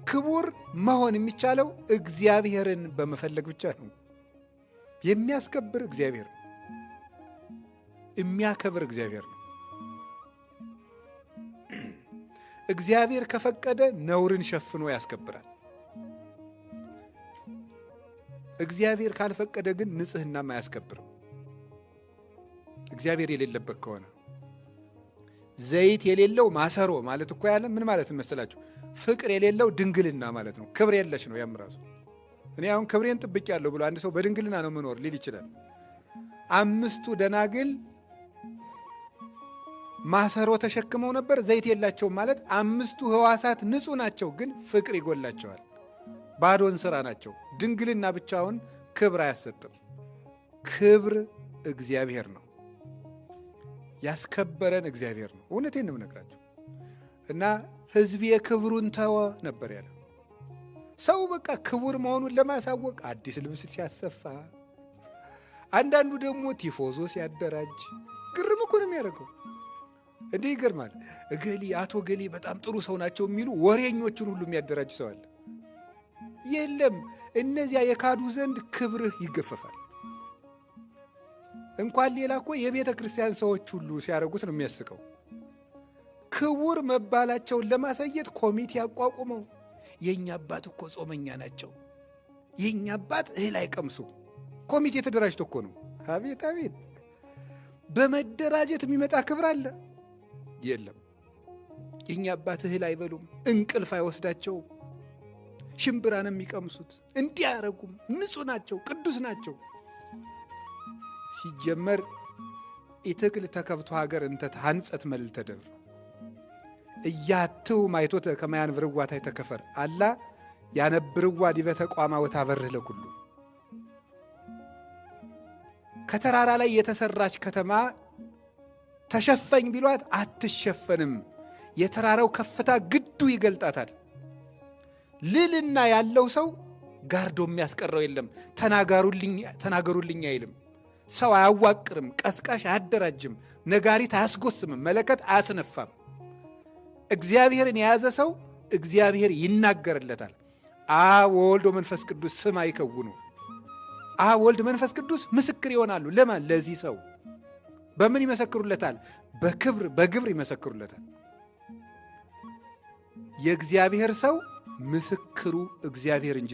ክቡር መሆን የሚቻለው እግዚአብሔርን በመፈለግ ብቻ ነው። የሚያስከብር እግዚአብሔር ነው። የሚያከብር እግዚአብሔር ነው። እግዚአብሔር ከፈቀደ ነውርን ሸፍኖ ያስከብራል። እግዚአብሔር ካልፈቀደ ግን ንጽህናም አያስከብርም። እግዚአብሔር የሌለበት ከሆነ ዘይት የሌለው ማሰሮ ማለት እኮ ያለ ምን ማለት መሰላችሁ? ፍቅር የሌለው ድንግልና ማለት ነው። ክብር የለሽ ነው ያም ራሱ። እኔ አሁን ክብሬን ጥብቄያለሁ ብሎ አንድ ሰው በድንግልና ነው መኖር ሊል ይችላል። 5ቱ ደናግል ማሰሮ ተሸክመው ነበር፣ ዘይት የላቸውም ማለት 5ቱ ሕዋሳት ንጹህ ናቸው፣ ግን ፍቅር ይጎላቸዋል። ባዶን ስራ ናቸው። ድንግልና ብቻውን ክብር አያሰጥም። ክብር እግዚአብሔር ነው። ያስከበረን እግዚአብሔር ነው። እውነቴን ነው የምነግራቸው። እና ሕዝቤ ክብሩን ተወ ነበር ያለ። ሰው በቃ ክቡር መሆኑን ለማሳወቅ አዲስ ልብስ ሲያሰፋ፣ አንዳንዱ ደግሞ ቲፎዞ ሲያደራጅ ግርም እኮ ነው የሚያደርገው። እንዲህ ይገርማል። እገሌ አቶ ገሌ በጣም ጥሩ ሰው ናቸው የሚሉ ወሬኞቹን ሁሉ የሚያደራጅ ሰው አለ። የለም፣ እነዚያ የካዱ ዘንድ ክብርህ ይገፈፋል። እንኳን ሌላ እኮ የቤተ ክርስቲያን ሰዎች ሁሉ ሲያደርጉት ነው የሚያስቀው። ክቡር መባላቸውን ለማሳየት ኮሚቴ አቋቁመው የኛ አባት እኮ ጾመኛ ናቸው፣ የኛ አባት እህል አይቀምሱ። ኮሚቴ ተደራጅቶ እኮ ነው። አቤት አቤት! በመደራጀት የሚመጣ ክብር አለ? የለም። የኛ አባት እህል አይበሉም፣ እንቅልፍ አይወስዳቸውም፣ ሽምብራ ነው የሚቀምሱት፣ እንዲያረጉም ንጹህ ናቸው፣ ቅዱስ ናቸው። ሲጀመር ኢትክል ተከብቶ ሀገር እንተ ታንጸት መልዕልተ ደብር እያትው ማይቶተ ከማያንብርዋ ታሕተ ከፈር አላ ያነብርዋ ዲበ ተቋማ ወታበርህ ለኩሉ። ከተራራ ላይ የተሰራች ከተማ ተሸፈኝ ቢሏት አትሸፈንም። የተራራው ከፍታ ግዱ ይገልጣታል። ልልና ያለው ሰው ጋርዶ የሚያስቀረው የለም። ተናገሩልኝ አይልም። ሰው አያዋቅርም፣ ቀስቃሽ አያደራጅም፣ ነጋሪት አያስጎስምም፣ መለከት አያስነፋም። እግዚአብሔርን የያዘ ሰው እግዚአብሔር ይናገርለታል። አብ ወወልድ ወመንፈስ ቅዱስ ስም አይከውኑ። አብ ወልድ መንፈስ ቅዱስ ምስክር ይሆናሉ። ለማን? ለዚህ ሰው። በምን ይመሰክሩለታል? በግብር ይመሰክሩለታል። የእግዚአብሔር ሰው ምስክሩ እግዚአብሔር እንጂ